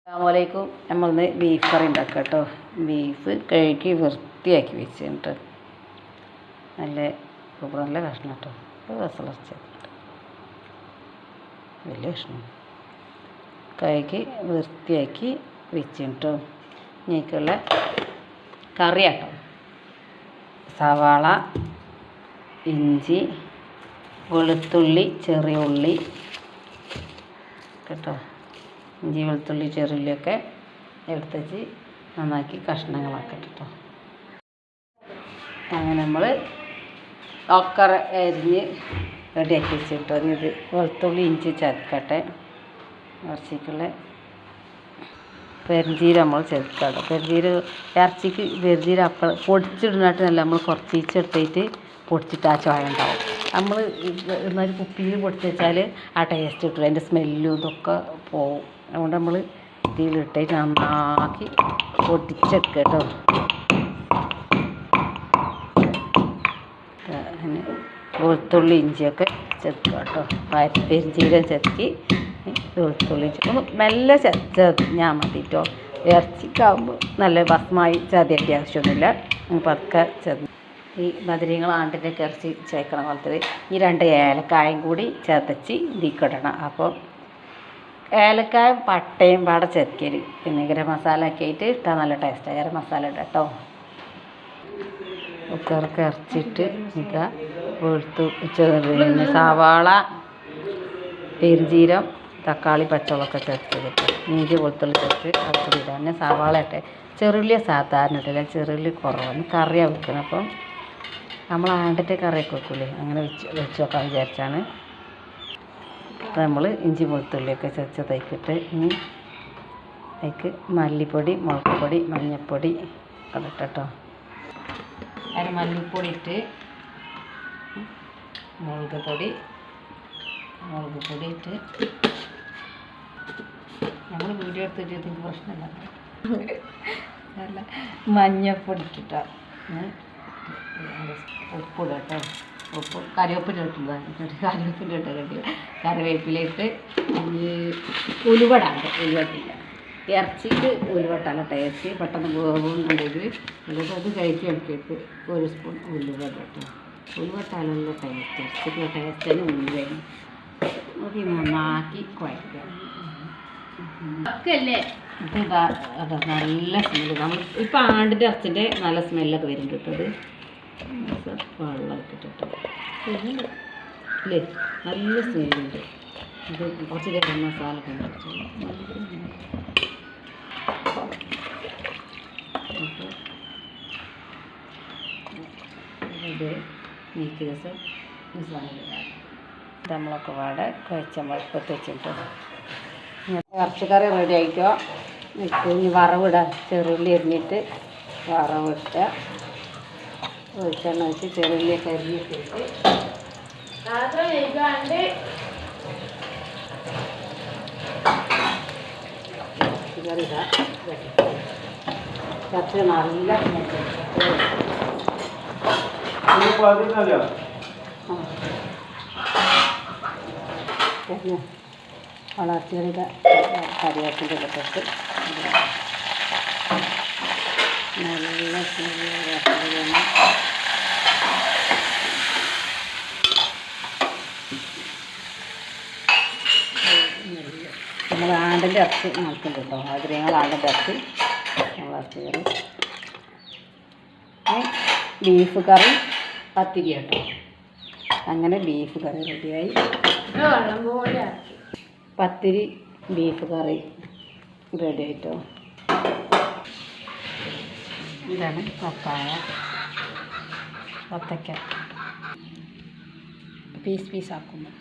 അസ്സലാമലൈക്കും. നമ്മളിന്ന് ബീഫ് കറി ഉണ്ടാക്കാം കേട്ടോ. ബീഫ് കഴുകി വൃത്തിയാക്കി വെച്ചിട്ട് നല്ല കഷ്ണം കേട്ടോ. വസളച്ചിട്ട് വലിയ കഷ്ണം കഴുകി വൃത്തിയാക്കി വെച്ചിട്ടോ. ഇതിലേക്കുള്ള കറിയാട്ടോ. സവാള, ഇഞ്ചി, വെളുത്തുള്ളി, ചെറിയ ഉള്ളി കേട്ടോ. ഇഞ്ചി, വെളുത്തുള്ളി, ചെറുള്ളിയൊക്കെ എടുത്തുവെച്ച് നന്നാക്കി കഷ്ണങ്ങളാക്കട്ടെ കേട്ടോ. അങ്ങനെ നമ്മൾ ഒക്കെ അരിഞ്ഞ് റെഡിയാക്കി വെച്ചിട്ടോ. ഇത് വെളുത്തുള്ളി, ഇഞ്ചി ചതക്കട്ടെ. ഇറച്ചിക്കുള്ള പെരുംജീരകം നമ്മൾ ചേർക്കാം. ഇറച്ചിക്ക് പെരുംജീരകം അപ്പം പൊടിച്ചിടുന്നിട്ട് നല്ല നമ്മൾ കുറച്ചെടുത്തിട്ട് പൊടിച്ചിട്ട് ആ ചോയ ഉണ്ടാവും. നമ്മൾ എന്നൊരു കുപ്പിയിൽ പൊടിച്ച് വെച്ചാൽ ആ ടേസ്റ്റ് കിട്ടില്ല, അതിൻ്റെ സ്മെല്ലും ഇതൊക്കെ പോവും. അതുകൊണ്ട് നമ്മൾ ഇതിലിട്ടിട്ട് നന്നാക്കി പൊടിച്ചെടുക്കുക കേട്ടോ. അങ്ങനെ വെളുത്തുള്ളി, ഇഞ്ചിയൊക്കെ ചെത്തുക കേട്ടോ. പെരുംജീരകം ചെത്തി വെളുത്തുള്ളി ഒന്ന് മെല്ലെ ഞാൻ മതി കേട്ടോ. ഇറച്ചിക്കാവുമ്പോൾ നല്ല ഭസ്മായി ചതയേണ്ട ആവശ്യമൊന്നുമില്ല. പതുക്കെ ഈ മധുരങ്ങൾ ആണ്ടിൻ്റെ ഇറച്ചി ചേർക്കണ പോലത്തെ ഈ 2 ഏലക്കായും കൂടി ചതച്ച് ഇതിക്കിടണം. അപ്പോൾ ഏലക്കായും പട്ടയും പാടെ ചതക്കല്, പിന്നെ ഗരം മസാല ഒക്കെ ആയിട്ട് ഇട്ടാൽ നല്ല ടേസ്റ്റാണ്. ഗരം മസാല ഇടാം കേട്ടോ. കുക്കറൊക്കെ ഇറച്ചിട്ട് പിന്നെ സവാള, പെരുംജീരകം, തക്കാളി, പച്ചമുളകൊക്കെ ചേർത്ത് കിട്ടും. ഇഞ്ചി, വെളുത്തുള്ളി ചേർത്ത് അതൊക്കെ ഇടാം. പിന്നെ സവാള ഇട്ടെ. ചെറുള്ളി സാധാരണ ഇട്ടില്ല, ചെറുള്ളി കുറവാണ്. കറിയാണ് വെക്കുന്നത്. അപ്പം നമ്മൾ ആണ്ടിൻ്റെ കറിയൊക്കെ വെക്കൂലേ, അങ്ങനെ വെച്ച് വെക്കാൻ വിചാരിച്ചാണ്. അപ്പം നമ്മൾ ഇഞ്ചി, വെളുത്തുള്ളിയൊക്കെ ചതച്ചിട്ട് ഇനി അതിലേക്ക് മല്ലിപ്പൊടി, മുളക് പൊടി, മഞ്ഞൾപ്പൊടി ഒക്കെ ഇട്ടോ. അതിന് മല്ലിപ്പൊടി ഇട്ട് മുളക് പൊടി ഇട്ട് നമ്മൾ വീഡിയോ എടുത്തിട്ട് ഇതിന് പ്രശ്നമില്ല. നല്ല മഞ്ഞൾപ്പൊടി ഇട്ടിട്ടോ. ഉപ്പിട കേട്ടോ. ഉപ്പ് കറിവേപ്പില ഇട്ടതാണ്. കറിവേപ്പില ഇട്ടില്ല, കറിവേപ്പില ഇട്ട് ഉലുവടാണ്. ഉലുവട്ടില്ല, ഇറച്ചിക്ക് ഉലുവട്ടാണ് ടേസ്റ്റ്. പെട്ടെന്ന് വേവുന്നുണ്ടെങ്കിൽ അത് കഴിച്ച് എടുത്തിട്ട് 1 സ്പൂൺ ഉലുവ കേട്ടോ. ഉലുവട്ടാലുള്ള ടേസ്റ്റ്, ഇറച്ചിക്കുള്ള ടേസ്റ്റിന് ഉലുവയാണ്. അത് നന്നാക്കി കുഴക്കുക. ഇത് അതാ നല്ല സ്മെല്ല്. നമ്മൾ ഇപ്പം ആണ്ടിൻ്റെ ഇറച്ചിൻ്റെ നല്ല സ്മെല്ലൊക്കെ വരും കിട്ടുന്നത്. വെള്ളമൊക്കെ ഇട്ടിട്ട് അല്ലേ, നല്ല സ്മെല്ലുണ്ട്. ഇത് കുറച്ച് ഗരം മസാല ഒക്കെ ഇത് നീക്കി ദിവസം നമ്മളൊക്കെ പാടെ കുഴച്ച മുളപ്പത്ത് വെച്ചിട്ട് ഇറച്ചിക്കറി റെഡി ആയിക്കോ. ഇനി വറവിടാം. ചെറുള്ളി എരിഞ്ഞിട്ട് വറവിട്ട് വെളിച്ചെണ്ണ വെച്ച് ചെറുള്ളിയൊക്കെ അരിഞ്ഞിട്ടിട്ട് ഇറച്ചിക്കറി ഇടാം. കുറച്ച് നല്ല വളർച്ചയുടെ കറിവേപ്പിൻ്റെ ഇട്ടിട്ട് നല്ല നമ്മൾ ആണ്ടിൻ്റെ ഇറച്ചി നടക്കുന്നുണ്ട് കേട്ടോ. ആഗ്രഹങ്ങൾ ആണ്ടിൻ്റെ ഇറച്ചി നമ്മൾ ഇറച്ചി കറി. ബീഫ് കറി പത്തിരി കേട്ടോ. അങ്ങനെ ബീഫ് കറി റെഡിയായി. പത്തിരി ബീഫ് കറി റെഡി ആയിട്ടോ. ഇതാണ് വത്തക്ക പീസാക്കുമ്പോൾ